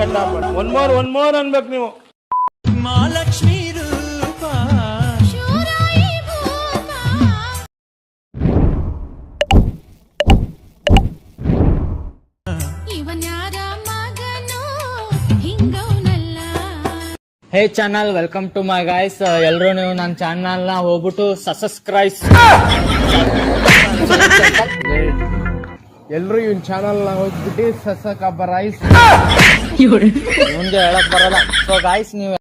One more ಅನ್ಬೇಕು ನೀವು. Mahalakshmi Roopa hey channel, welcome to my guys. ಎಲ್ಲರೂ ನೀವು ನನ್ನ ಚಾನಲ್ ನ ಹೋಗ್ಬಿಟ್ಟು ಸಬ್ಸ್ಕ್ರೈಬ್. ಎಲ್ರು ಇವನ್ ಚಾನಲ್ ನ ಹೋಗ್ಬಿಟ್ಟು ಸಸಕ ಬರಾಯಿಸ್ ಮುಂದೆ ಹೇಳಕ್ ಬರಲ್ಲ. ಸೊ ಗೈಸ್, ನೀವು